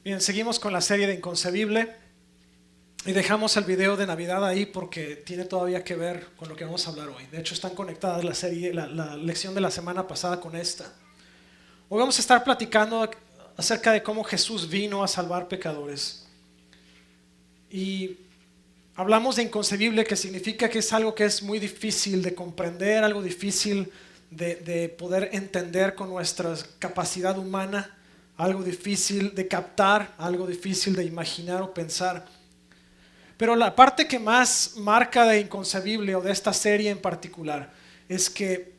Bien, seguimos con la serie de Inconcebible y dejamos el video de Navidad ahí porque tiene todavía que ver con lo que vamos a hablar hoy. De hecho, están conectadas la lección de la semana pasada con esta. Hoy vamos a estar platicando acerca de cómo Jesús vino a salvar pecadores. Y hablamos de inconcebible, que significa que es algo que es muy difícil de comprender, algo difícil de poder entender con nuestra capacidad humana, algo difícil de captar, algo difícil de imaginar o pensar. Pero la parte que más marca de inconcebible o de esta serie en particular es que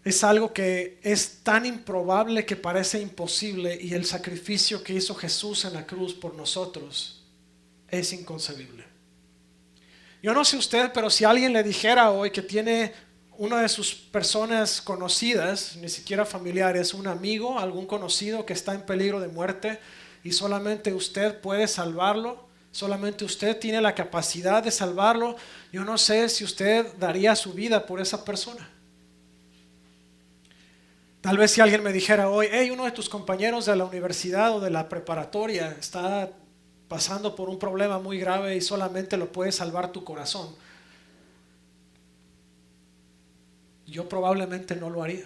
es algo que es tan improbable que parece imposible, y el sacrificio que hizo Jesús en la cruz por nosotros es inconcebible. Yo no sé usted, pero si alguien le dijera hoy que tiene una de sus personas conocidas, ni siquiera familiares, un amigo, algún conocido que está en peligro de muerte y solamente usted puede salvarlo, solamente usted tiene la capacidad de salvarlo, yo no sé si usted daría su vida por esa persona. Tal vez si alguien me dijera hoy, hey, uno de tus compañeros de la universidad o de la preparatoria está pasando por un problema muy grave y solamente lo puede salvar tu corazón, yo probablemente no lo haría.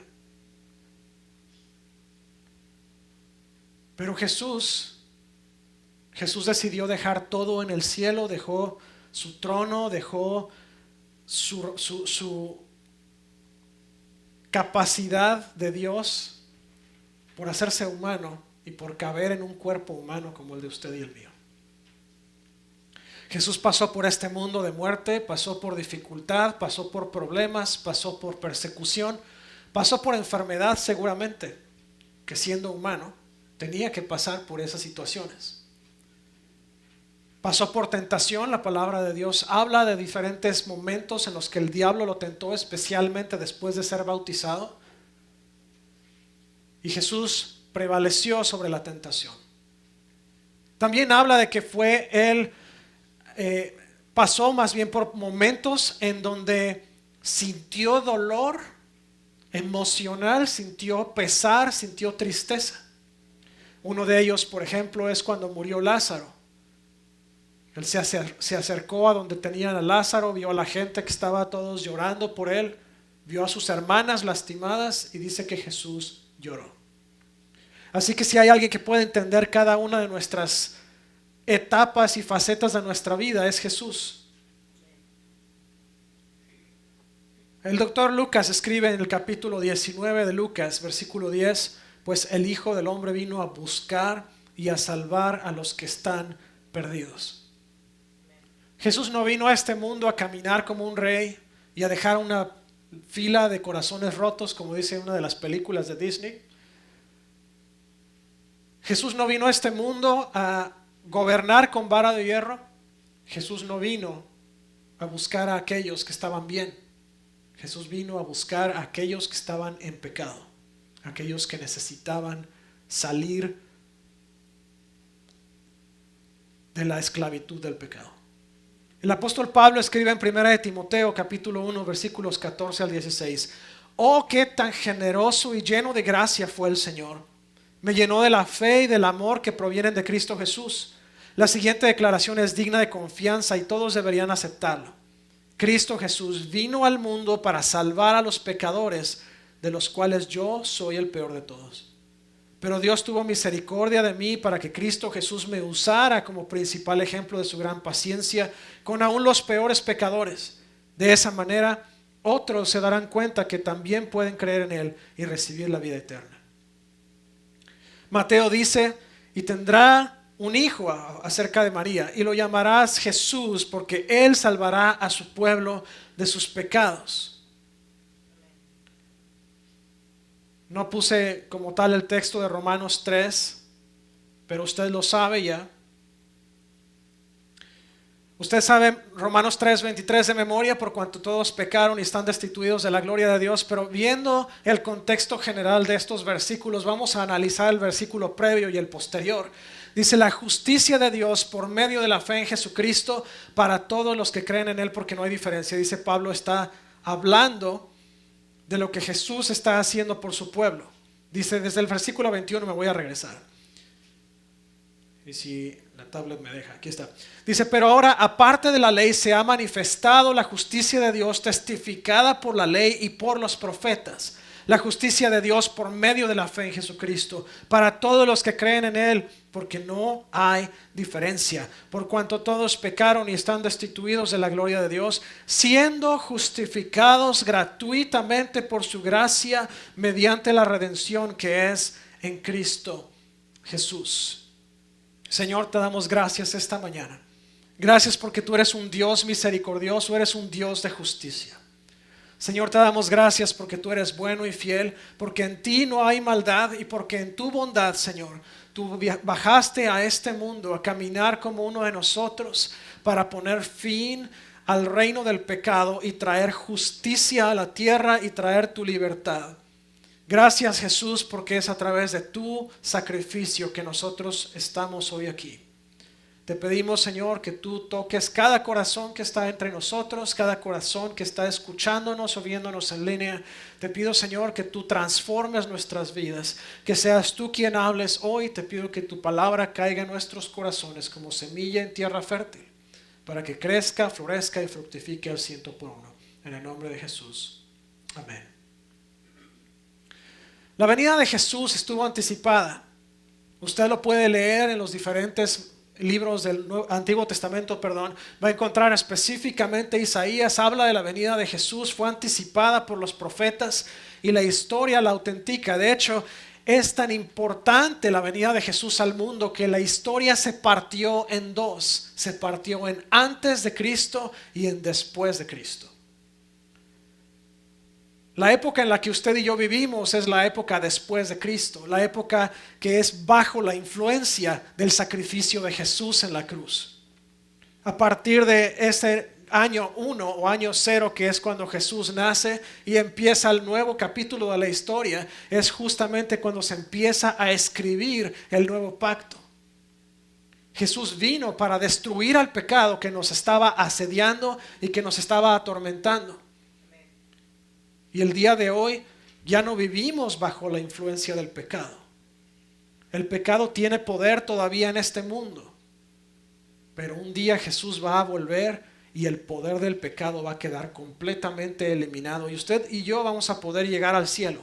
Pero Jesús decidió dejar todo en el cielo, dejó su trono, dejó su capacidad de Dios por hacerse humano y por caber en un cuerpo humano como el de usted y el mío. Jesús pasó por este mundo de muerte, pasó por dificultad, pasó por problemas, pasó por persecución, pasó por enfermedad seguramente, que siendo humano tenía que pasar por esas situaciones. Pasó por tentación. La palabra de Dios habla de diferentes momentos en los que el diablo lo tentó, especialmente después de ser bautizado. Y Jesús prevaleció sobre la tentación. También habla de que fue él, pasó más bien por momentos en donde sintió dolor emocional, sintió pesar, sintió tristeza. Uno de ellos, por ejemplo, es cuando murió Lázaro. Él se acercó a donde tenían a Lázaro, vio a la gente que estaba todos llorando por él, vio a sus hermanas lastimadas y dice que Jesús lloró. Así que si hay alguien que puede entender cada una de nuestras etapas y facetas de nuestra vida, es Jesús. El doctor Lucas escribe en el capítulo 19 de Lucas, versículo 10, pues el Hijo del Hombre vino a buscar y a salvar a los que están perdidos. Jesús no vino a este mundo a caminar como un rey y a dejar una fila de corazones rotos, como dice una de las películas de Disney. Jesús no vino a este mundo a gobernar con vara de hierro. Jesús no vino a buscar a aquellos que estaban bien. Jesús vino a buscar a aquellos que estaban en pecado, aquellos que necesitaban salir de la esclavitud del pecado. El apóstol Pablo escribe en 1 de Timoteo capítulo 1 versículos 14 al 16: oh, qué tan generoso y lleno de gracia fue el Señor. Me llenó de la fe y del amor que provienen de Cristo Jesús. La siguiente declaración es digna de confianza y todos deberían aceptarlo. Cristo Jesús vino al mundo para salvar a los pecadores, de los cuales yo soy el peor de todos. Pero Dios tuvo misericordia de mí para que Cristo Jesús me usara como principal ejemplo de su gran paciencia con aún los peores pecadores. De esa manera, otros se darán cuenta que también pueden creer en Él y recibir la vida eterna. Mateo dice, y tendrá un hijo acerca de María, y lo llamarás Jesús, porque Él salvará a su pueblo de sus pecados. No puse como tal el texto de Romanos 3, pero usted lo sabe ya. Usted sabe Romanos 3:23 de memoria, por cuanto todos pecaron y están destituidos de la gloria de Dios. Pero viendo el contexto general de estos versículos, vamos a analizar el versículo previo y el posterior. Dice: la justicia de Dios por medio de la fe en Jesucristo para todos los que creen en Él, porque no hay diferencia. Dice Pablo, está hablando de lo que Jesús está haciendo por su pueblo. Dice desde el versículo 21, me voy a regresar. Y si la tablet me deja, aquí está. Dice, pero ahora aparte de la ley se ha manifestado la justicia de Dios testificada por la ley y por los profetas. La justicia de Dios por medio de la fe en Jesucristo, para todos los que creen en Él, porque no hay diferencia, por cuanto todos pecaron y están destituidos de la gloria de Dios, siendo justificados gratuitamente por su gracia, mediante la redención que es en Cristo Jesús. Señor, te damos gracias esta mañana. Gracias porque tú eres un Dios misericordioso, eres un Dios de justicia. Señor, te damos gracias porque tú eres bueno y fiel, porque en ti no hay maldad y porque en tu bondad, Señor, tú bajaste a este mundo a caminar como uno de nosotros para poner fin al reino del pecado y traer justicia a la tierra y traer tu libertad. Gracias, Jesús, porque es a través de tu sacrificio que nosotros estamos hoy aquí. Te pedimos, Señor, que tú toques cada corazón que está entre nosotros, cada corazón que está escuchándonos o viéndonos en línea. Te pido, Señor, que tú transformes nuestras vidas, que seas tú quien hables hoy. Te pido que tu palabra caiga en nuestros corazones como semilla en tierra fértil, para que crezca, florezca y fructifique al 100%. En el nombre de Jesús. Amén. La venida de Jesús estuvo anticipada. Usted lo puede leer en los diferentes libros del Antiguo Testamento, va a encontrar específicamente Isaías habla de la venida de Jesús, fue anticipada por los profetas y la historia la autentica. De hecho, es tan importante la venida de Jesús al mundo que la historia se partió en dos, se partió en antes de Cristo y en después de Cristo. La época en la que usted y yo vivimos es la época después de Cristo, la época que es bajo la influencia del sacrificio de Jesús en la cruz. A partir de ese año 1 o año 0, que es cuando Jesús nace y empieza el nuevo capítulo de la historia, es justamente cuando se empieza a escribir el nuevo pacto. Jesús vino para destruir al pecado que nos estaba asediando y que nos estaba atormentando. Y el día de hoy ya no vivimos bajo la influencia del pecado. El pecado tiene poder todavía en este mundo. Pero un día Jesús va a volver y el poder del pecado va a quedar completamente eliminado. Y usted y yo vamos a poder llegar al cielo.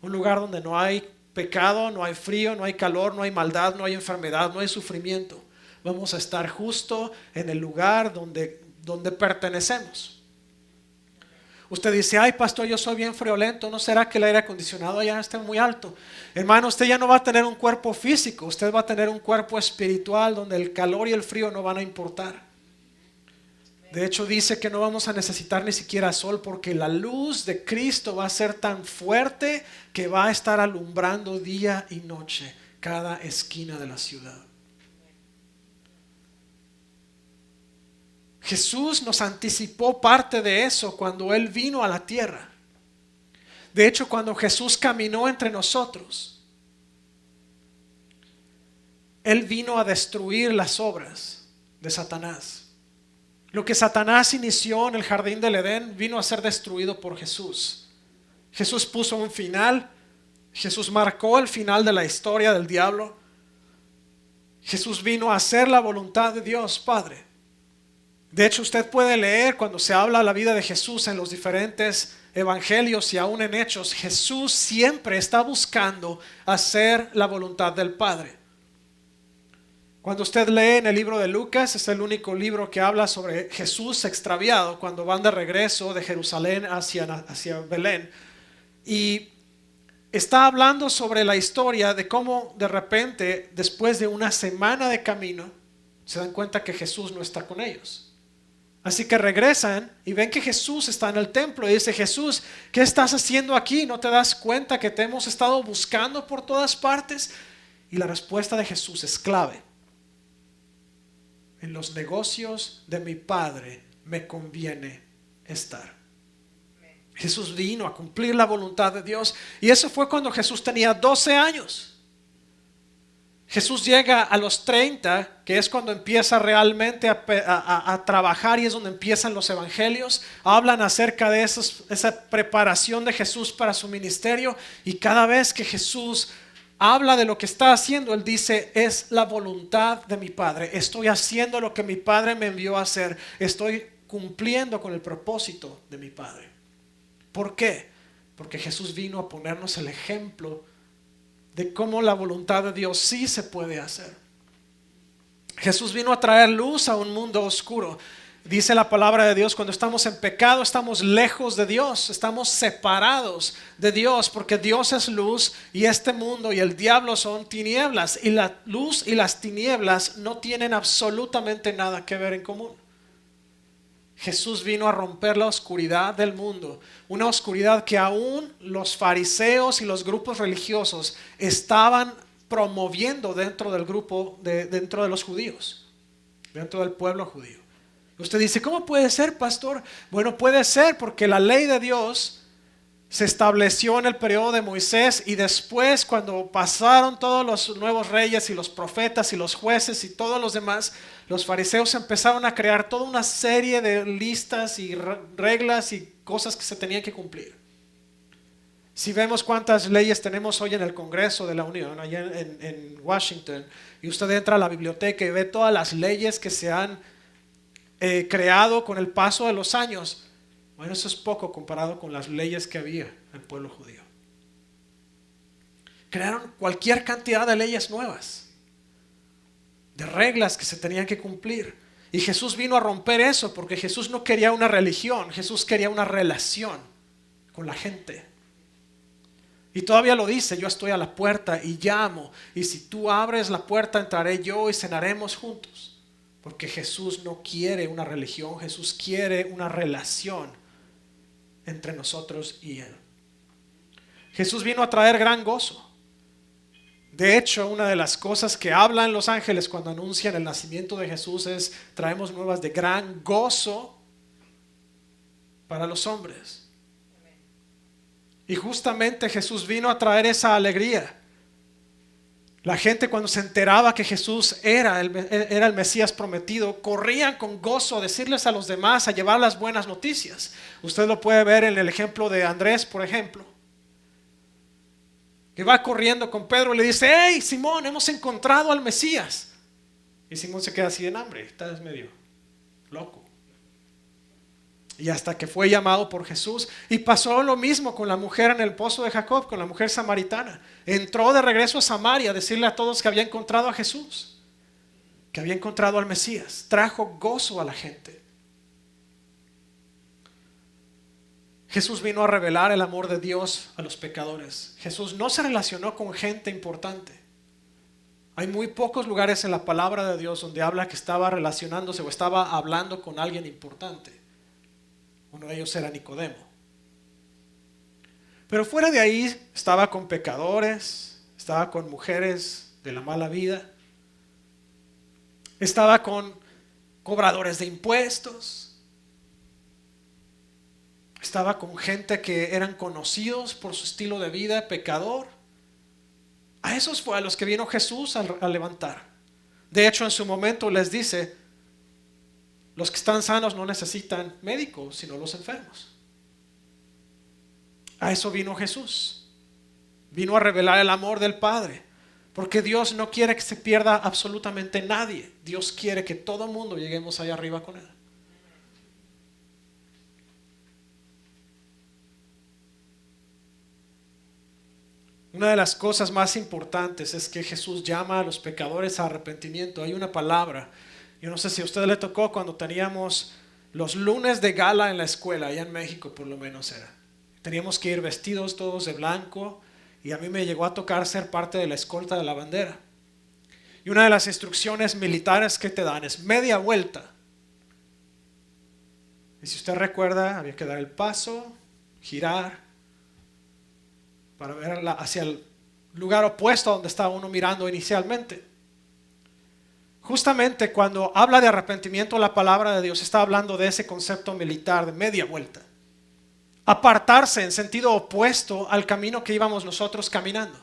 Un lugar donde no hay pecado, no hay frío, no hay calor, no hay maldad, no hay enfermedad, no hay sufrimiento. Vamos a estar justo en el lugar donde pertenecemos. Usted dice, ay pastor, yo soy bien friolento, ¿no será que el aire acondicionado ya está muy alto? Hermano, usted ya no va a tener un cuerpo físico, usted va a tener un cuerpo espiritual donde el calor y el frío no van a importar. De hecho dice que no vamos a necesitar ni siquiera sol porque la luz de Cristo va a ser tan fuerte que va a estar alumbrando día y noche cada esquina de la ciudad. Jesús nos anticipó parte de eso cuando Él vino a la tierra. De hecho, cuando Jesús caminó entre nosotros, Él vino a destruir las obras de Satanás. Lo que Satanás inició en el jardín del Edén vino a ser destruido por Jesús. Jesús puso un final. Jesús marcó el final de la historia del diablo. Jesús vino a hacer la voluntad de Dios Padre. De hecho, usted puede leer cuando se habla de la vida de Jesús en los diferentes evangelios y aún en Hechos. Jesús siempre está buscando hacer la voluntad del Padre. Cuando usted lee en el libro de Lucas, es el único libro que habla sobre Jesús extraviado cuando van de regreso de Jerusalén hacia Belén. Y está hablando sobre la historia de cómo de repente, después de una semana de camino, se dan cuenta que Jesús no está con ellos. Así que regresan y ven que Jesús está en el templo y dice, Jesús, ¿qué estás haciendo aquí? ¿No te das cuenta que te hemos estado buscando por todas partes? Y la respuesta de Jesús es clave. En los negocios de mi Padre me conviene estar. Jesús vino a cumplir la voluntad de Dios y eso fue cuando Jesús tenía 12 años. Jesús llega a los 30, que es cuando empieza realmente a trabajar y es donde empiezan los evangelios. Hablan acerca de esa preparación de Jesús para su ministerio y cada vez que Jesús habla de lo que está haciendo, él dice, es la voluntad de mi Padre. Estoy haciendo lo que mi Padre me envió a hacer. Estoy cumpliendo con el propósito de mi Padre. ¿Por qué? Porque Jesús vino a ponernos el ejemplo de cómo la voluntad de Dios sí se puede hacer. Jesús vino a traer luz a un mundo oscuro. Dice la palabra de Dios, cuando estamos en pecado estamos lejos de Dios, estamos separados de Dios, porque Dios es luz y este mundo y el diablo son tinieblas, y la luz y las tinieblas no tienen absolutamente nada que ver en común. Jesús vino a romper la oscuridad del mundo, una oscuridad que aún los fariseos y los grupos religiosos estaban promoviendo dentro del grupo, dentro de los judíos, dentro del pueblo judío. Usted dice, ¿cómo puede ser, pastor? Bueno, puede ser porque la ley de Dios se estableció en el periodo de Moisés, y después, cuando pasaron todos los nuevos reyes y los profetas y los jueces y todos los demás, los fariseos empezaron a crear toda una serie de listas y reglas y cosas que se tenían que cumplir. Si vemos cuántas leyes tenemos hoy en el Congreso de la Unión, allá en Washington, y usted entra a la biblioteca y ve todas las leyes que se han creado con el paso de los años, bueno, eso es poco comparado con las leyes que había en el pueblo judío. Crearon cualquier cantidad de leyes nuevas, de reglas que se tenían que cumplir. Y Jesús vino a romper eso, porque Jesús no quería una religión, Jesús quería una relación con la gente. Y todavía lo dice, yo estoy a la puerta y llamo, y si tú abres la puerta entraré yo y cenaremos juntos. Porque Jesús no quiere una religión, Jesús quiere una relación entre nosotros y Él. Jesús vino a traer gran gozo. De hecho, una de las cosas que hablan los ángeles cuando anuncian el nacimiento de Jesús es: traemos nuevas de gran gozo para los hombres. Y justamente Jesús vino a traer esa alegría. La gente, cuando se enteraba que Jesús era el Mesías prometido, corrían con gozo a decirles a los demás, a llevar las buenas noticias. Usted lo puede ver en el ejemplo de Andrés, por ejemplo, que va corriendo con Pedro y le dice: hey, Simón, hemos encontrado al Mesías. Y Simón se queda así en hambre, está medio loco. Y hasta que fue llamado por Jesús. Y pasó lo mismo con la mujer en el pozo de Jacob, con la mujer samaritana. Entró de regreso a Samaria a decirle a todos que había encontrado a Jesús, que había encontrado al Mesías. Trajo gozo a la gente. Jesús vino a revelar el amor de Dios a los pecadores. Jesús no se relacionó con gente importante. Hay muy pocos lugares en la palabra de Dios donde habla que estaba relacionándose o estaba hablando con alguien importante. Uno de ellos era Nicodemo. Pero fuera de ahí estaba con pecadores, estaba con mujeres de la mala vida, estaba con cobradores de impuestos, estaba con gente que eran conocidos por su estilo de vida pecador. A esos fue a los que vino Jesús a levantar. De hecho, en su momento les dice: los que están sanos no necesitan médicos, sino los enfermos. A eso vino Jesús. Vino a revelar el amor del Padre. Porque Dios no quiere que se pierda absolutamente nadie. Dios quiere que todo mundo lleguemos allá arriba con Él. Una de las cosas más importantes es que Jesús llama a los pecadores a arrepentimiento. Hay una palabra. Yo no sé si a usted le tocó cuando teníamos los lunes de gala en la escuela, allá en México por lo menos era. Teníamos que ir vestidos todos de blanco, y a mí me llegó a tocar ser parte de la escolta de la bandera. Y una de las instrucciones militares que te dan es media vuelta. Y si usted recuerda, había que dar el paso, girar, para ver hacia el lugar opuesto a donde estaba uno mirando inicialmente. Justamente cuando habla de arrepentimiento, la palabra de Dios está hablando de ese concepto militar de media vuelta. Apartarse en sentido opuesto al camino que íbamos nosotros caminando.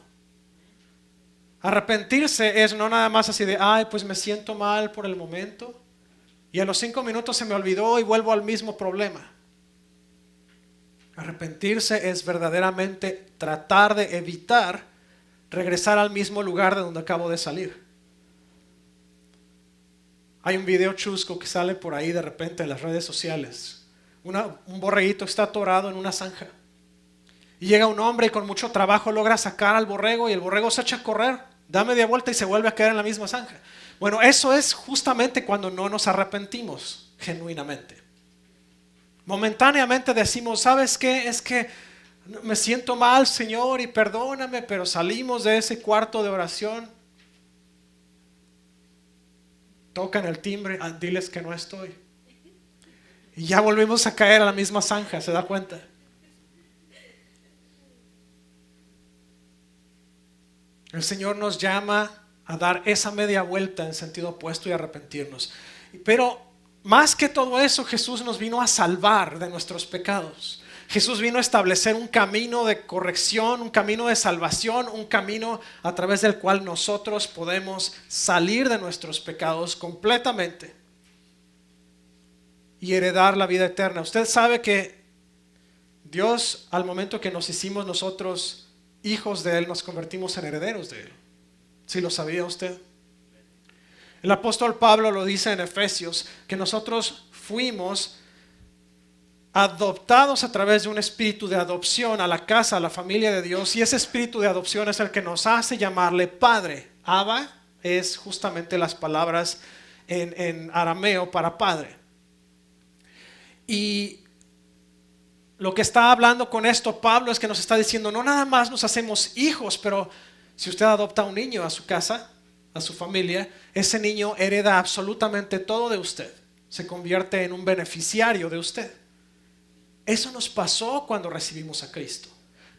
Arrepentirse es no nada más así de: ay, pues me siento mal por el momento, y a los 5 minutos se me olvidó y vuelvo al mismo problema. Arrepentirse es verdaderamente tratar de evitar regresar al mismo lugar de donde acabo de salir. Hay un video chusco que sale por ahí de repente en las redes sociales. Un borreguito está atorado en una zanja. Y llega un hombre y con mucho trabajo logra sacar al borrego y el borrego se echa a correr, da media vuelta y se vuelve a quedar en la misma zanja. Bueno, eso es justamente cuando no nos arrepentimos genuinamente. Momentáneamente decimos, ¿sabes qué? Es que me siento mal, Señor, y perdóname, pero salimos de ese cuarto de oración, tocan el timbre, diles que no estoy. Y ya volvimos a caer a la misma zanja, ¿se da cuenta? El Señor nos llama a dar esa media vuelta en sentido opuesto y arrepentirnos. Pero más que todo eso, Jesús nos vino a salvar de nuestros pecados. Jesús vino a establecer un camino de corrección, un camino de salvación, un camino a través del cual nosotros podemos salir de nuestros pecados completamente y heredar la vida eterna. Usted sabe que Dios, al momento que nos hicimos nosotros hijos de Él, nos convertimos en herederos de Él. ¿Sí lo sabía usted? El apóstol Pablo lo dice en Efesios, que nosotros fuimos adoptados a través de un espíritu de adopción a la casa, a la familia de Dios, y ese espíritu de adopción es el que nos hace llamarle Padre. Abba es justamente las palabras en arameo para Padre. Y lo que está hablando con esto Pablo es que nos está diciendo, no nada más nos hacemos hijos, pero si usted adopta a un niño a su casa, a su familia, ese niño hereda absolutamente todo de usted, se convierte en un beneficiario de usted. Eso nos pasó cuando recibimos a Cristo.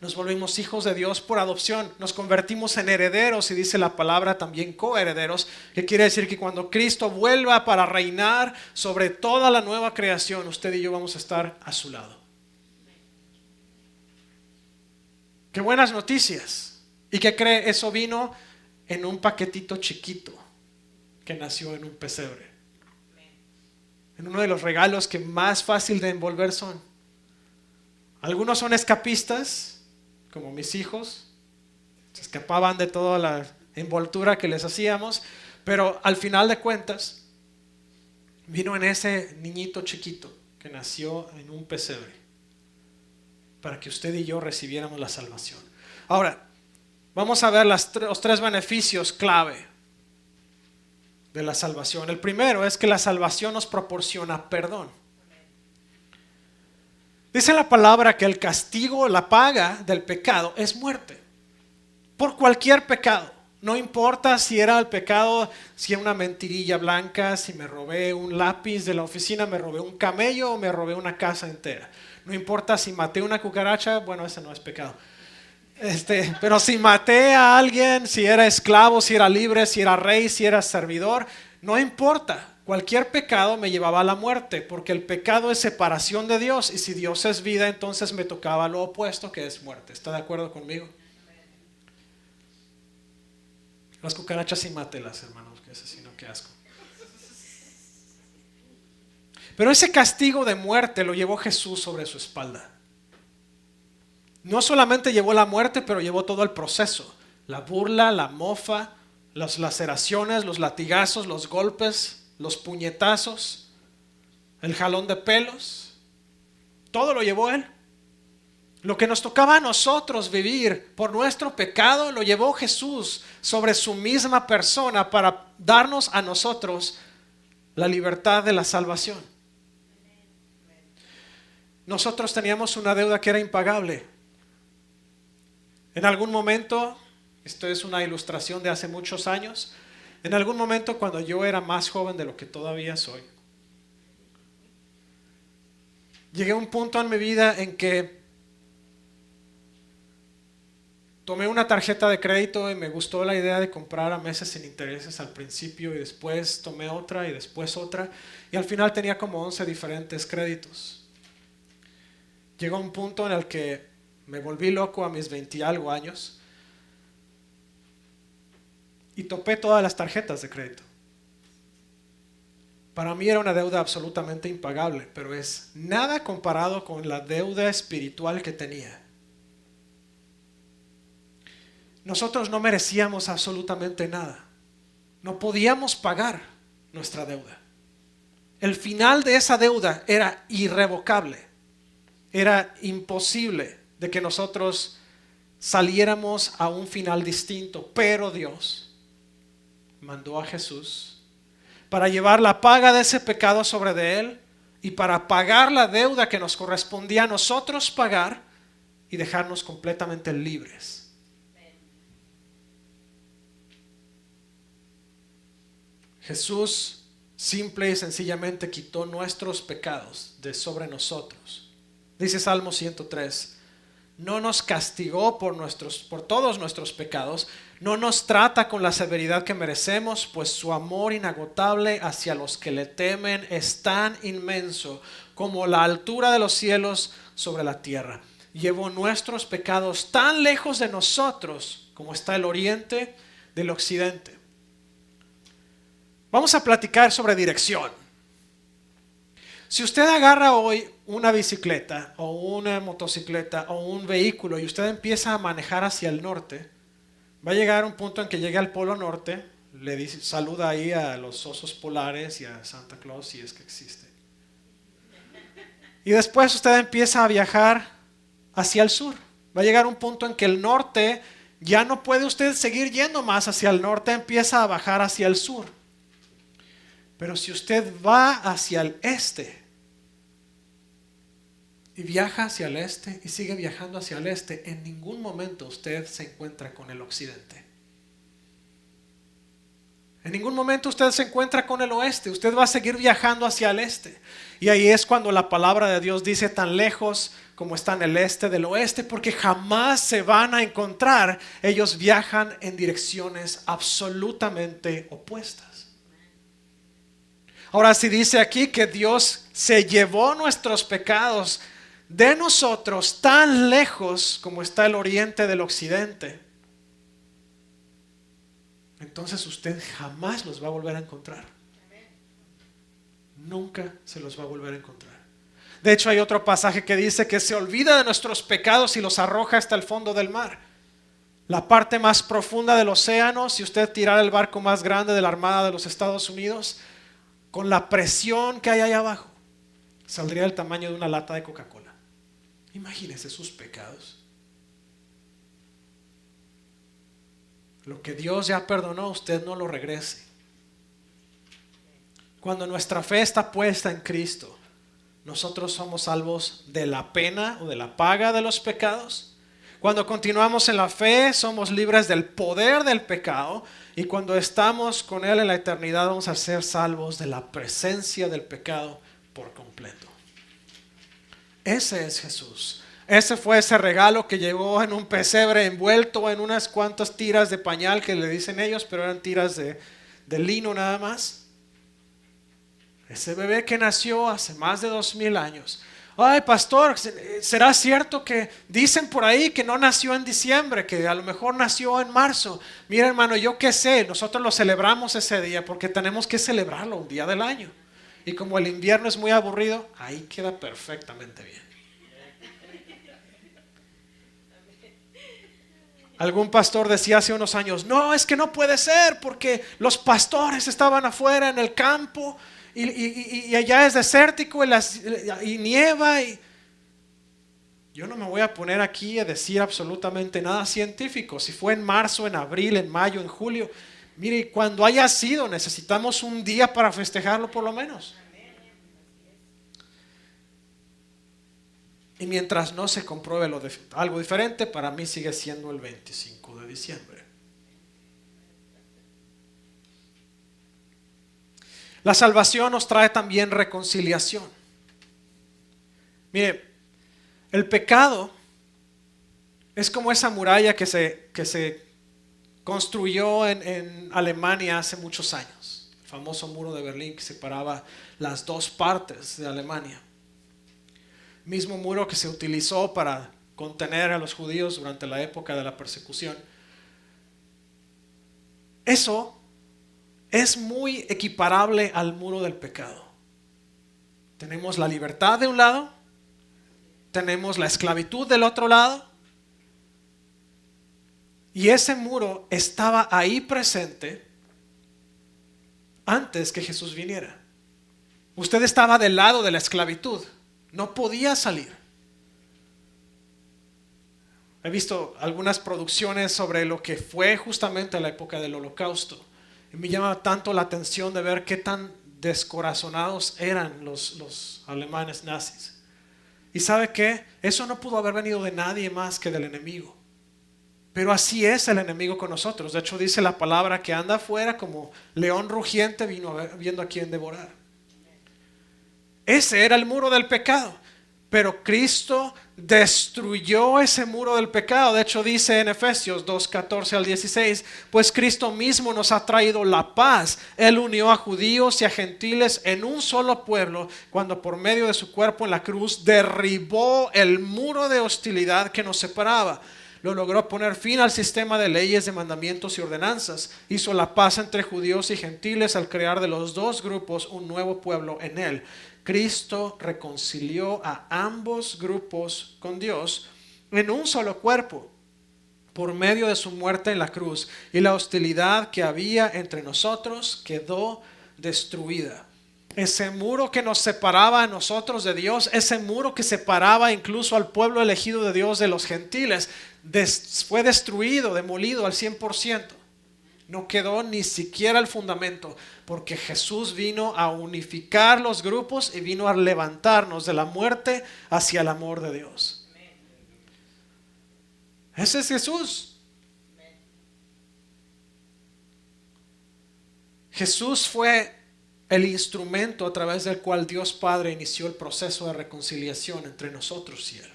Nos volvimos hijos de Dios por adopción, nos convertimos en herederos, y dice la palabra también coherederos, que quiere decir que cuando Cristo vuelva para reinar sobre toda la nueva creación, usted y yo vamos a estar a su lado. Qué buenas noticias. ¿Y qué cree? Eso vino en un paquetito chiquito que nació en un pesebre. En uno de los regalos que más fácil de envolver son. Algunos son escapistas, como mis hijos, se escapaban de toda la envoltura que les hacíamos, pero al final de cuentas vino en ese niñito chiquito que nació en un pesebre para que usted y yo recibiéramos la salvación. Ahora, vamos a ver los tres beneficios clave de la salvación. El primero es que la salvación nos proporciona perdón. Dice la palabra que el castigo, la paga del pecado es muerte. Por cualquier pecado. No importa si era el pecado, si era una mentirilla blanca, si me robé un lápiz de la oficina, me robé un camello o me robé una casa entera. No importa si maté una cucaracha, bueno, ese no es pecado. Pero si maté a alguien, si era esclavo, si era libre, si era rey, si era servidor, no importa. Cualquier pecado me llevaba a la muerte, porque el pecado es separación de Dios, y si Dios es vida, entonces me tocaba lo opuesto, que es muerte. ¿Está de acuerdo conmigo? Las cucarachas sí mátelas, hermanos, que asesino, qué asco. Pero ese castigo de muerte lo llevó Jesús sobre su espalda. No solamente llevó la muerte, pero llevó todo el proceso. La burla, la mofa, las laceraciones, los latigazos, los golpes, los puñetazos, el jalón de pelos. Todo lo llevó Él. Lo que nos tocaba a nosotros vivir por nuestro pecado, lo llevó Jesús sobre su misma persona para darnos a nosotros la libertad de la salvación. Nosotros teníamos una deuda que era impagable. En algún momento, esto es una ilustración de hace muchos años, en algún momento cuando yo era más joven de lo que todavía soy, llegué a un punto en mi vida en que tomé una tarjeta de crédito y me gustó la idea de comprar a meses sin intereses al principio, y después tomé otra y después otra, y al final tenía como 11 diferentes créditos. Llegó un punto en el que me volví loco a mis 20 y algo años y topé todas las tarjetas de crédito. Para mí era una deuda absolutamente impagable, pero es nada comparado con la deuda espiritual que tenía. nosotros no merecíamos absolutamente nada. No podíamos pagar nuestra deuda. El final de esa deuda era irrevocable. Era imposible de que nosotros saliéramos a un final distinto. Pero Dios mandó a Jesús para llevar la paga de ese pecado sobre de Él y para pagar la deuda que nos correspondía a nosotros pagar y dejarnos completamente libres. Jesús simple y sencillamente quitó nuestros pecados de sobre nosotros. Dice Salmo 103, no nos castigó por todos nuestros pecados, no nos trata con la severidad que merecemos, pues su amor inagotable hacia los que le temen es tan inmenso como la altura de los cielos sobre la tierra. Llevó nuestros pecados tan lejos de nosotros como está el oriente del occidente. Vamos a platicar sobre dirección. Si usted agarra hoy una bicicleta o una motocicleta o un vehículo y usted empieza a manejar hacia el norte, va a llegar un punto en que llegue al Polo Norte, le dice, saluda ahí a los osos polares y a Santa Claus si es que existe. Y después usted empieza a viajar hacia el sur. Va a llegar un punto en que el norte ya no puede usted seguir yendo más hacia el norte, empieza a bajar hacia el sur. Pero si usted va hacia el este y viaja hacia el este y sigue viajando hacia el este, en ningún momento usted se encuentra con el occidente. En ningún momento usted se encuentra con el oeste. Usted va a seguir viajando hacia el este. Y ahí es cuando la palabra de Dios dice tan lejos como están el este del oeste, porque jamás se van a encontrar. Ellos viajan en direcciones absolutamente opuestas. Ahora, si dice aquí que Dios se llevó nuestros pecados de nosotros tan lejos como está el oriente del occidente, entonces usted jamás los va a volver a encontrar. Nunca se los va a volver a encontrar. De hecho, hay otro pasaje que dice que se olvida de nuestros pecados y los arroja hasta el fondo del mar. La parte más profunda del océano, si usted tirara el barco más grande de la Armada de los Estados Unidos, con la presión que hay allá abajo, saldría del tamaño de una lata de Coca-Cola. Imagínese sus pecados. Lo que Dios ya perdonó, usted no lo regrese. Cuando nuestra fe está puesta en Cristo, nosotros somos salvos de la pena o de la paga de los pecados. Cuando continuamos en la fe, somos libres del poder del pecado. Y cuando estamos con Él en la eternidad, vamos a ser salvos de la presencia del pecado por completo. Ese es Jesús. Ese fue ese regalo que llegó en un pesebre envuelto en unas cuantas tiras de pañal que le dicen ellos, pero eran tiras de lino nada más. Ese bebé que nació hace más de 2000 años. Ay, pastor, ¿será cierto que dicen por ahí que no nació en diciembre, que a lo mejor nació en marzo? Mira, hermano, yo qué sé, nosotros lo celebramos ese día porque tenemos que celebrarlo un día del año. Y como el invierno es muy aburrido, ahí queda perfectamente bien. Algún pastor decía hace unos años, no, es que no puede ser porque los pastores estaban afuera en el campo y allá es desértico y nieva. Yo no me voy a poner aquí a decir absolutamente nada científico. Si fue en marzo, en abril, en mayo, en julio, mire, cuando haya sido, necesitamos un día para festejarlo por lo menos. Y mientras no se compruebe algo diferente, para mí sigue siendo el 25 de diciembre. La salvación nos trae también reconciliación. Mire, el pecado es como esa muralla que se construyó en Alemania hace muchos años. El famoso muro de Berlín que separaba las dos partes de Alemania. Mismo muro que se utilizó para contener a los judíos durante la época de la persecución. Eso es muy equiparable al muro del pecado. Tenemos la libertad de un lado, tenemos la esclavitud del otro lado, Y ese muro estaba ahí presente antes que Jesús viniera. Usted estaba del lado de la esclavitud, no podía salir. He visto algunas producciones sobre lo que fue justamente la época del Holocausto. Y me llama tanto la atención de ver qué tan descorazonados eran los alemanes nazis. ¿Y sabe qué? Eso no pudo haber venido de nadie más que del enemigo. Pero así es el enemigo con nosotros. De hecho dice la palabra que anda afuera como león rugiente viendo a quién devorar. Ese era el muro del pecado. Pero Cristo destruyó ese muro del pecado. De hecho dice en Efesios 2:14 al 16, pues Cristo mismo nos ha traído la paz. Él unió a judíos y a gentiles en un solo pueblo cuando por medio de su cuerpo en la cruz derribó el muro de hostilidad que nos separaba. Lo logró poner fin al sistema de leyes, de mandamientos y ordenanzas. Hizo la paz entre judíos y gentiles al crear de los dos grupos un nuevo pueblo en él. Cristo reconcilió a ambos grupos con Dios en un solo cuerpo por medio de su muerte en la cruz, y la hostilidad que había entre nosotros quedó destruida. Ese muro que nos separaba a nosotros de Dios, ese muro que separaba incluso al pueblo elegido de Dios de los gentiles, fue destruido, demolido al 100%. No quedó ni siquiera el fundamento, porque Jesús vino a unificar los grupos y vino a levantarnos de la muerte hacia el amor de Dios. Ese es Jesús. Jesús fue el instrumento a través del cual Dios Padre inició el proceso de reconciliación entre nosotros y Él.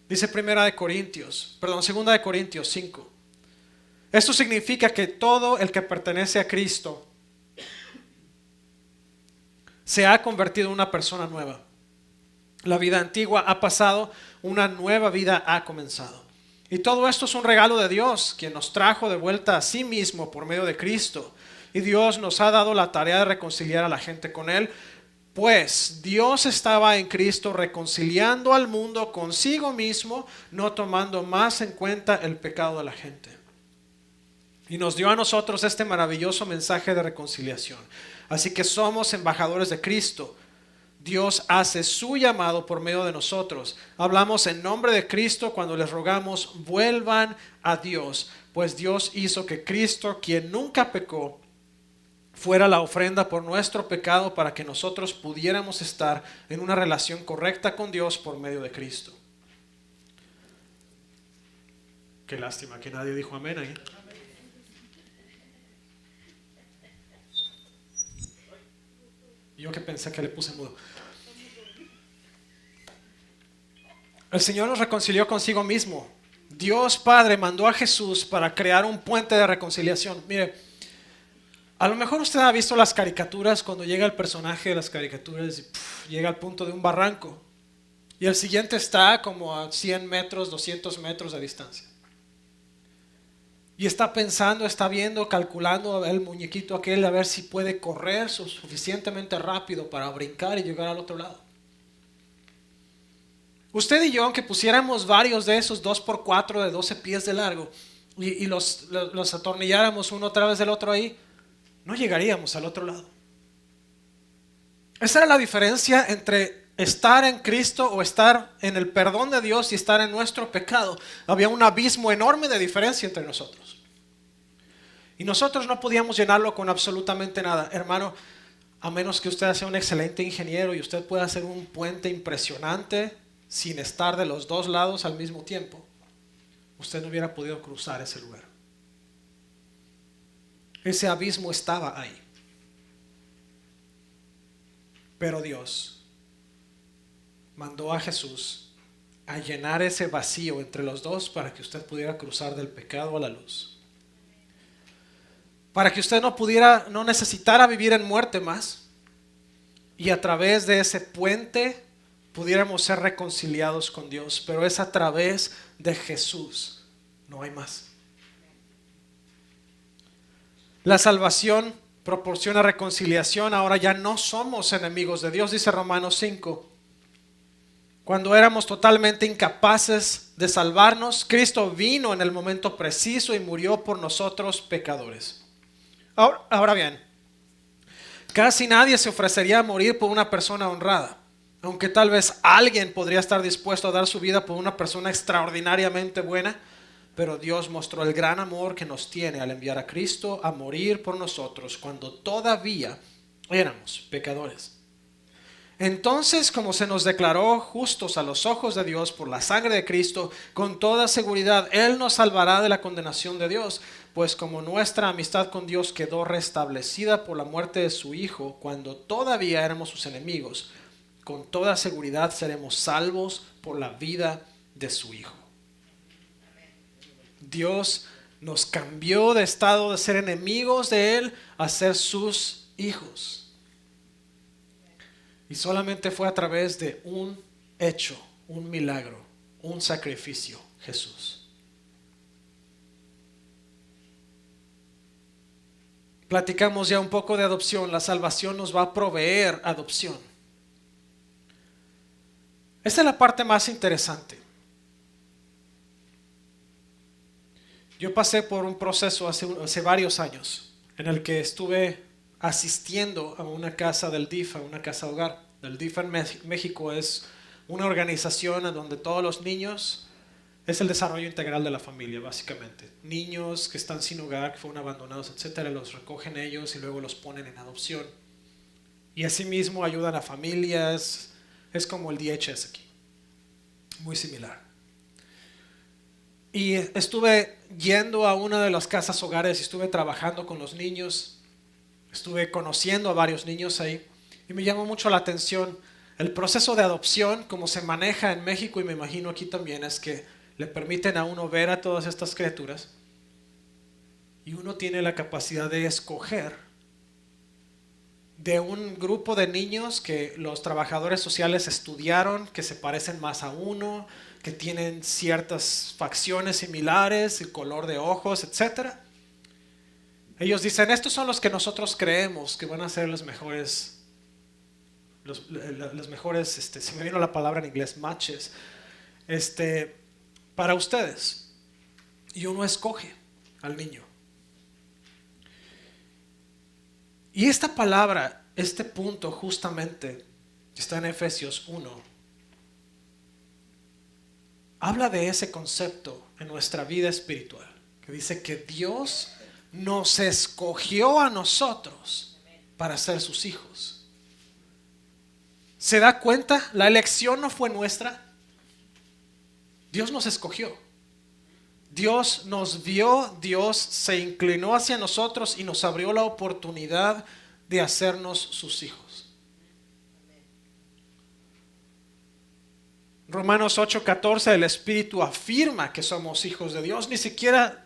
Dice 2 Corintios 5. Esto significa que todo el que pertenece a Cristo se ha convertido en una persona nueva. La vida antigua ha pasado, una nueva vida ha comenzado. Y todo esto es un regalo de Dios, quien nos trajo de vuelta a sí mismo por medio de Cristo. Y Dios nos ha dado la tarea de reconciliar a la gente con Él. Pues Dios estaba en Cristo reconciliando al mundo consigo mismo, no tomando más en cuenta el pecado de la gente. Y nos dio a nosotros este maravilloso mensaje de reconciliación. Así que somos embajadores de Cristo. Dios hace su llamado por medio de nosotros. Hablamos en nombre de Cristo cuando les rogamos, vuelvan a Dios. Pues Dios hizo que Cristo, quien nunca pecó, fuera la ofrenda por nuestro pecado para que nosotros pudiéramos estar en una relación correcta con Dios por medio de Cristo. Qué lástima que nadie dijo amén ahí. Yo que pensé que le puse mudo. El Señor nos reconcilió consigo mismo. Dios Padre mandó a Jesús para crear un puente de reconciliación. Mire, a lo mejor usted ha visto las caricaturas cuando llega el personaje de las caricaturas y llega al punto de un barranco. Y el siguiente está como a 100 metros, 200 metros de distancia. Y está pensando, está viendo, calculando el muñequito aquel a ver si puede correr suficientemente rápido para brincar y llegar al otro lado. Usted y yo, aunque pusiéramos varios de esos 2x4 de 12 pies de largo y los atornilláramos uno a través del otro ahí, no llegaríamos al otro lado. Esa era la diferencia entre estar en Cristo o estar en el perdón de Dios y estar en nuestro pecado. Había un abismo enorme de diferencia entre nosotros. Y nosotros no podíamos llenarlo con absolutamente nada. Hermano, a menos que usted sea un excelente ingeniero y usted pueda hacer un puente impresionante sin estar de los dos lados al mismo tiempo, usted no hubiera podido cruzar ese lugar. Ese abismo estaba ahí. Pero Dios mandó a Jesús a llenar ese vacío entre los dos para que usted pudiera cruzar del pecado a la luz. Para que usted no necesitara vivir en muerte más. Y a través de ese puente pudiéramos ser reconciliados con Dios. Pero es a través de Jesús. No hay más. La salvación proporciona reconciliación. Ahora ya no somos enemigos de Dios, dice Romanos 5. Cuando éramos totalmente incapaces de salvarnos, Cristo vino en el momento preciso y murió por nosotros pecadores. Ahora bien, casi nadie se ofrecería a morir por una persona honrada, aunque tal vez alguien podría estar dispuesto a dar su vida por una persona extraordinariamente buena, pero Dios mostró el gran amor que nos tiene al enviar a Cristo a morir por nosotros cuando todavía éramos pecadores. Entonces, como se nos declaró justos a los ojos de Dios por la sangre de Cristo, con toda seguridad Él nos salvará de la condenación de Dios, pues como nuestra amistad con Dios quedó restablecida por la muerte de su Hijo cuando todavía éramos sus enemigos, con toda seguridad seremos salvos por la vida de su Hijo. Dios nos cambió de estado de ser enemigos de Él a ser sus hijos. Y solamente fue a través de un hecho, un milagro, un sacrificio, Jesús. Platicamos ya un poco de adopción. La salvación nos va a proveer adopción. Esta es la parte más interesante. Yo pasé por un proceso hace varios años en el que estuve asistiendo a una casa del DIF, a una casa hogar. El DIF en México es una organización en donde todos los niños, es el desarrollo integral de la familia básicamente. Niños que están sin hogar, que fueron abandonados, etcétera, los recogen ellos y luego los ponen en adopción. Y asimismo ayudan a familias, es como el DHS aquí, muy similar. Y estuve yendo a una de las casas hogares y estuve trabajando con los niños. Estuve conociendo a varios niños ahí y me llamó mucho la atención el proceso de adopción, como se maneja en México y me imagino aquí también, es que le permiten a uno ver a todas estas criaturas y uno tiene la capacidad de escoger de un grupo de niños que los trabajadores sociales estudiaron, que se parecen más a uno, que tienen ciertas facciones similares, el color de ojos, etcétera. Ellos dicen, estos son los que nosotros creemos que van a ser los mejores, se me vino la palabra en inglés, matches, para ustedes. Y uno escoge al niño. Y esta palabra, este punto justamente, está en Efesios 1, habla de ese concepto en nuestra vida espiritual, que dice que Dios nos escogió a nosotros para ser sus hijos. ¿Se da cuenta? La elección no fue nuestra. Dios nos escogió. Dios nos vio, Dios se inclinó hacia nosotros y nos abrió la oportunidad de hacernos sus hijos. Romanos 8:14, el Espíritu afirma que somos hijos de Dios. Ni siquiera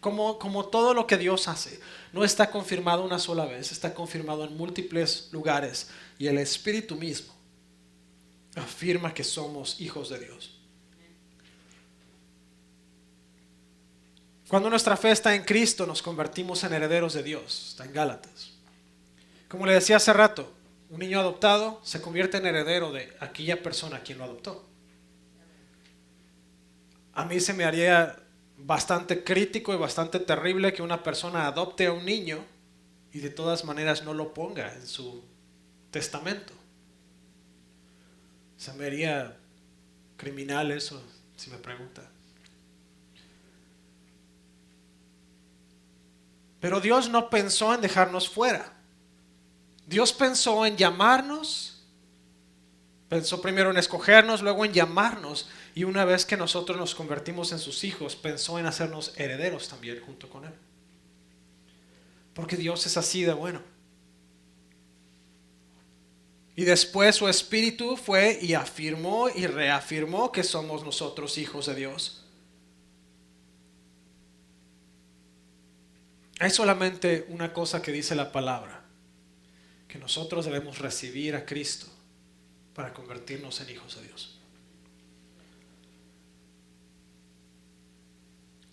como todo lo que Dios hace, no está confirmado una sola vez, está confirmado en múltiples lugares. Y el Espíritu mismo afirma que somos hijos de Dios. Cuando nuestra fe está en Cristo, nos convertimos en herederos de Dios. Está en Gálatas. Como le decía hace rato, un niño adoptado se convierte en heredero de aquella persona a quien lo adoptó. A mí se me haría bastante crítico y bastante terrible que una persona adopte a un niño y de todas maneras no lo ponga en su testamento. Se me haría criminal eso, si me pregunta. Pero Dios no pensó en dejarnos fuera. Dios pensó en llamarnos, pensó primero en escogernos, luego en llamarnos, y una vez que nosotros nos convertimos en sus hijos, pensó en hacernos herederos también junto con Él. Porque Dios es así de bueno. Y después su Espíritu fue y afirmó y reafirmó que somos nosotros hijos de Dios. Hay solamente una cosa que dice la palabra, que nosotros debemos recibir a Cristo para convertirnos en hijos de Dios.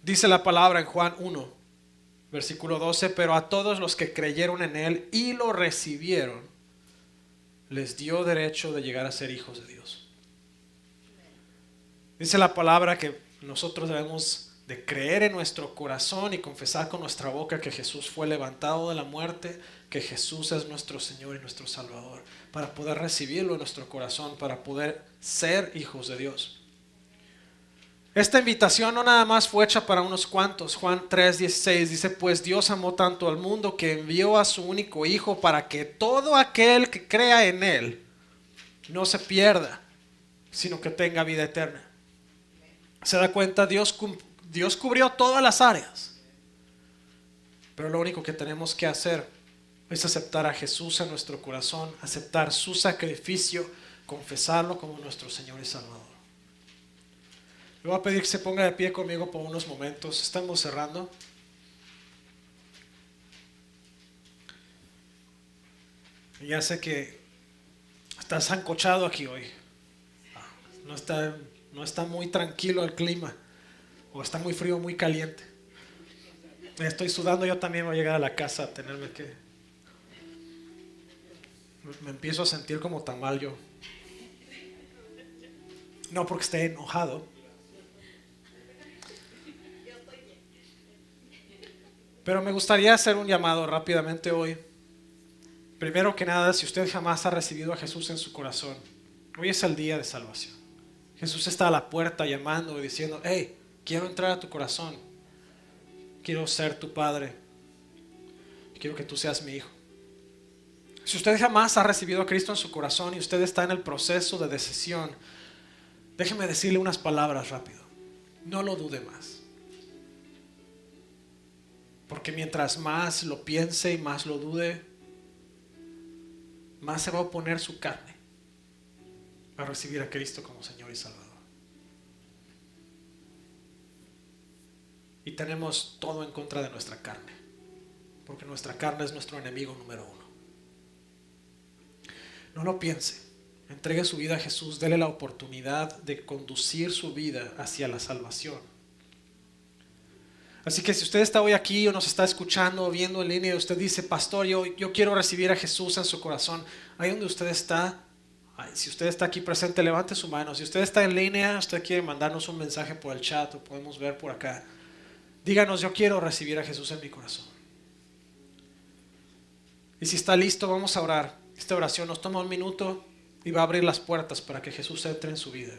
Dice la palabra en Juan 1, versículo 12, pero a todos los que creyeron en Él y lo recibieron, les dio derecho de llegar a ser hijos de Dios. Dice la palabra que nosotros debemos de creer en nuestro corazón y confesar con nuestra boca que Jesús fue levantado de la muerte, que Jesús es nuestro Señor y nuestro Salvador, para poder recibirlo en nuestro corazón, para poder ser hijos de Dios. Esta invitación no nada más fue hecha para unos cuantos. Juan 3:16 dice, pues Dios amó tanto al mundo que envió a su único Hijo para que todo aquel que crea en Él no se pierda, sino que tenga vida eterna. ¿Se da cuenta? Dios cubrió todas las áreas. Pero lo único que tenemos que hacer es aceptar a Jesús en nuestro corazón, aceptar su sacrificio, confesarlo como nuestro Señor y Salvador. Le voy a pedir que se ponga de pie conmigo por unos momentos. Estamos cerrando. Y ya sé que está sancochado aquí hoy. No está muy tranquilo el clima. O está muy frío, muy caliente. Estoy sudando, yo también voy a llegar a la casa a tenerme que... Me empiezo a sentir como tamal yo. No porque esté enojado. Pero me gustaría hacer un llamado rápidamente hoy. Primero que nada, si usted jamás ha recibido a Jesús en su corazón, hoy es el día de salvación. Jesús está a la puerta llamando y diciendo, hey, quiero entrar a tu corazón. Quiero ser tu padre. Quiero que tú seas mi hijo. Si usted jamás ha recibido a Cristo en su corazón y usted está en el proceso de decisión, déjeme decirle unas palabras rápido. No lo dude más. Porque mientras más lo piense y más lo dude, más se va a oponer su carne a recibir a Cristo como Señor y Salvador. Y tenemos todo en contra de nuestra carne, porque nuestra carne es nuestro enemigo número uno. No lo piense, entregue su vida a Jesús, dele la oportunidad de conducir su vida hacia la salvación. Así que si usted está hoy aquí o nos está escuchando o viendo en línea y usted dice, pastor, yo quiero recibir a Jesús en su corazón, ahí donde usted está, si usted está aquí presente, levante su mano. Si usted está en línea, usted quiere mandarnos un mensaje por el chat o podemos ver por acá, díganos, yo quiero recibir a Jesús en mi corazón. Y si está listo, vamos a orar. Esta oración nos toma un minuto y va a abrir las puertas para que Jesús entre en su vida.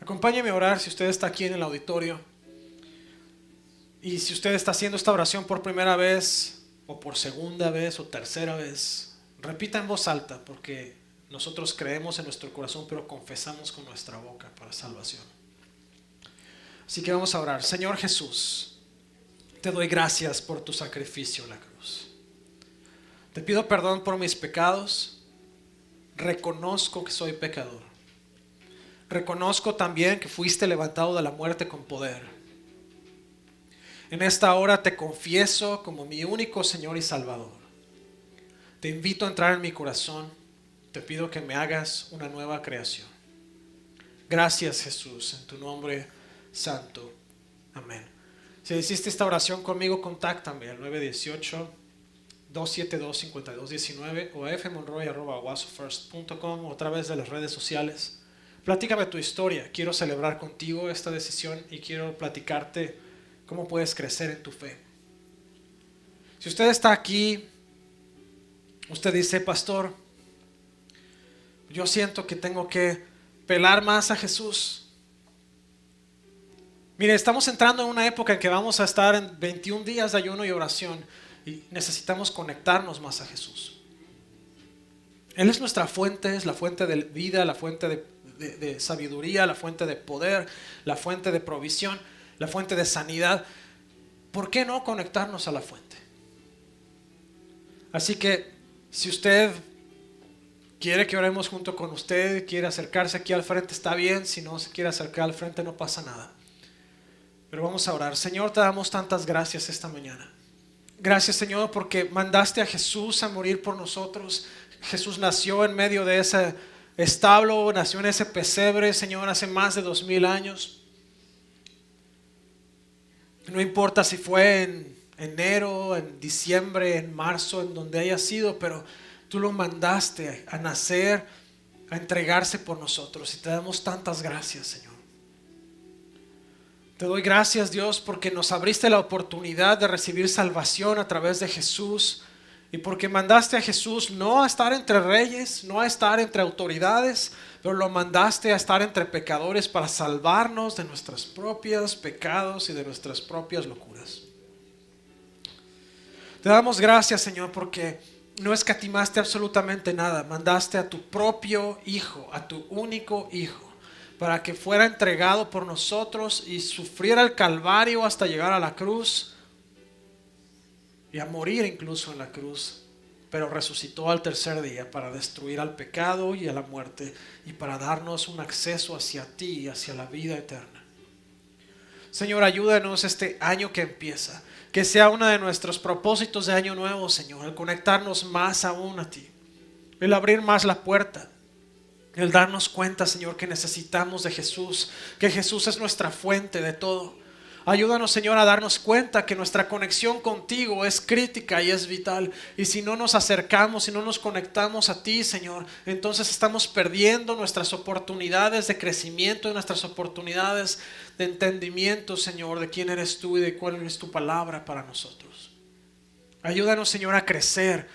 Acompáñeme a orar si usted está aquí en el auditorio. Y si usted está haciendo esta oración por primera vez, o por segunda vez, o tercera vez, repita en voz alta, porque nosotros creemos en nuestro corazón, pero confesamos con nuestra boca para salvación. Así que vamos a orar. Señor Jesús, te doy gracias por tu sacrificio en la cruz. Te pido perdón por mis pecados. Reconozco que soy pecador. Reconozco también que fuiste levantado de la muerte con poder. En esta hora te confieso como mi único Señor y Salvador. Te invito a entrar en mi corazón. Te pido que me hagas una nueva creación. Gracias, Jesús, en tu nombre santo. Amén. Si hiciste esta oración conmigo, contáctame al 918-272-5219 o a fmonroy@wasofirst.com o a través de las redes sociales. Platícame tu historia. Quiero celebrar contigo esta decisión y quiero platicarte cómo puedes crecer en tu fe. Si usted está aquí, usted dice, pastor, yo siento que tengo que pelar más a Jesús. Mire, estamos entrando en una época en que vamos a estar en 21 días de ayuno y oración y necesitamos conectarnos más a Jesús. Él es nuestra fuente, es la fuente de vida, la fuente de sabiduría, la fuente de poder, la fuente de provisión, la fuente de sanidad. ¿Por qué no conectarnos a la fuente? Así que si usted quiere que oremos junto con usted, quiere acercarse aquí al frente, está bien. Si no se quiere acercar al frente, no pasa nada. Pero vamos a orar. Señor, te damos tantas gracias esta mañana. Gracias, Señor, porque mandaste a Jesús a morir por nosotros. Jesús nació en medio de ese establo, nació en ese pesebre, Señor, hace más de 2000 años. No importa si fue en enero, en diciembre, en marzo, en donde haya sido, pero tú lo mandaste a nacer a entregarse por nosotros. Y te damos tantas gracias, Señor. Te doy gracias, Dios, porque nos abriste la oportunidad de recibir salvación a través de Jesús. Y porque mandaste a Jesús no a estar entre reyes, no a estar entre autoridades, pero lo mandaste a estar entre pecadores para salvarnos de nuestros propios pecados y de nuestras propias locuras. Te damos gracias, Señor, porque no escatimaste absolutamente nada. Mandaste a tu propio Hijo, a tu único Hijo, para que fuera entregado por nosotros y sufriera el calvario hasta llegar a la cruz y a morir incluso en la cruz, pero resucitó al tercer día para destruir al pecado y a la muerte y para darnos un acceso hacia ti y hacia la vida eterna. Señor, ayúdanos este año que empieza, que sea uno de nuestros propósitos de año nuevo, Señor, el conectarnos más aún a ti, el abrir más la puerta, el darnos cuenta, Señor, que necesitamos de Jesús, que Jesús es nuestra fuente de todo. Ayúdanos, Señor, a darnos cuenta que nuestra conexión contigo es crítica y es vital. Y si no nos acercamos, si no nos conectamos a ti, Señor, entonces estamos perdiendo nuestras oportunidades de crecimiento, nuestras oportunidades de entendimiento, Señor, de quién eres tú y de cuál es tu palabra para nosotros. Ayúdanos, Señor, a crecer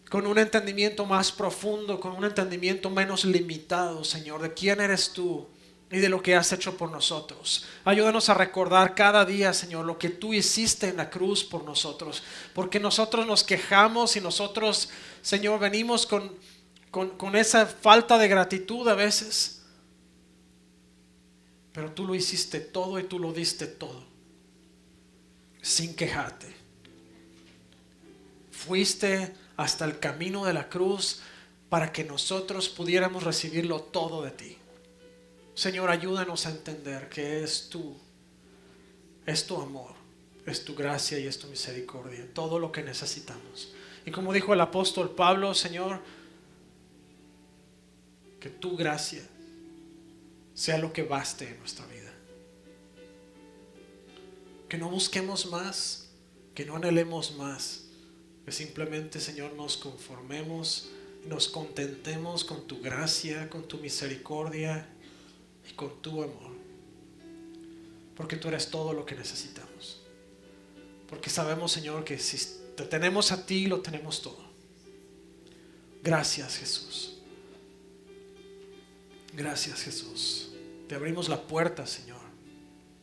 con un entendimiento más profundo, con un entendimiento menos limitado, Señor, de quién eres tú y de lo que has hecho por nosotros. Ayúdanos a recordar cada día, Señor, lo que tú hiciste en la cruz por nosotros. Porque nosotros nos quejamos y nosotros, Señor, venimos con esa falta de gratitud a veces. Pero tú lo hiciste todo y tú lo diste todo, sin quejarte. Fuiste hasta el camino de la cruz para que nosotros pudiéramos recibirlo todo de ti. Señor, ayúdanos a entender que es tu amor, es tu gracia y es tu misericordia, todo lo que necesitamos. Y como dijo el apóstol Pablo, Señor, que tu gracia sea lo que baste en nuestra vida. Que no busquemos más, que no anhelemos más, que simplemente, Señor, nos conformemos, nos contentemos con tu gracia, con tu misericordia y con tu amor, porque tú eres todo lo que necesitamos, porque sabemos, Señor, que si te tenemos a ti, lo tenemos todo. Gracias, Jesús. Gracias, Jesús. Te abrimos la puerta, Señor,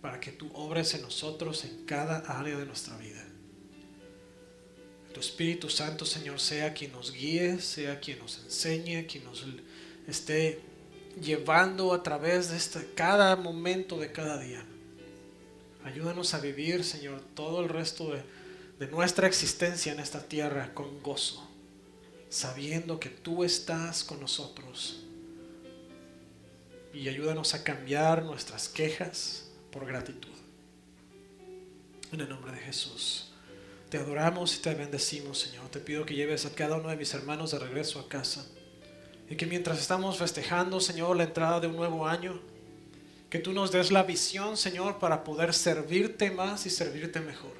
para que tú obres en nosotros en cada área de nuestra vida. Tu Espíritu Santo, Señor, sea quien nos guíe, sea quien nos enseñe, quien nos esté llevando a través de cada momento de cada día. Ayúdanos a vivir, Señor, todo el resto de nuestra existencia en esta tierra con gozo, sabiendo que tú estás con nosotros. Y ayúdanos a cambiar nuestras quejas por gratitud. En el nombre de Jesús. Te adoramos y te bendecimos, Señor. Te pido que lleves a cada uno de mis hermanos de regreso a casa. Y que mientras estamos festejando, Señor, la entrada de un nuevo año, que tú nos des la visión, Señor, para poder servirte más y servirte mejor.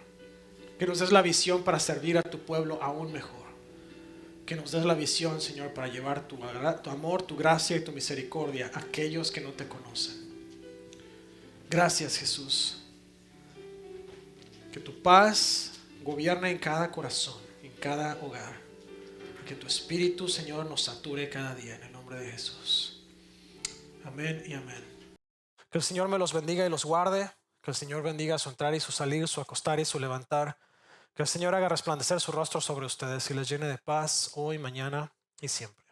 Que nos des la visión para servir a tu pueblo aún mejor. Que nos des la visión, Señor, para llevar tu amor, tu gracia y tu misericordia a aquellos que no te conocen. Gracias, Jesús. Que tu paz gobierne en cada corazón, en cada hogar. Que tu Espíritu, Señor, nos sature cada día en el nombre de Jesús. Amén y amén. Que el Señor me los bendiga y los guarde. Que el Señor bendiga su entrar y su salir, su acostar y su levantar. Que el Señor haga resplandecer su rostro sobre ustedes y les llene de paz hoy, mañana y siempre.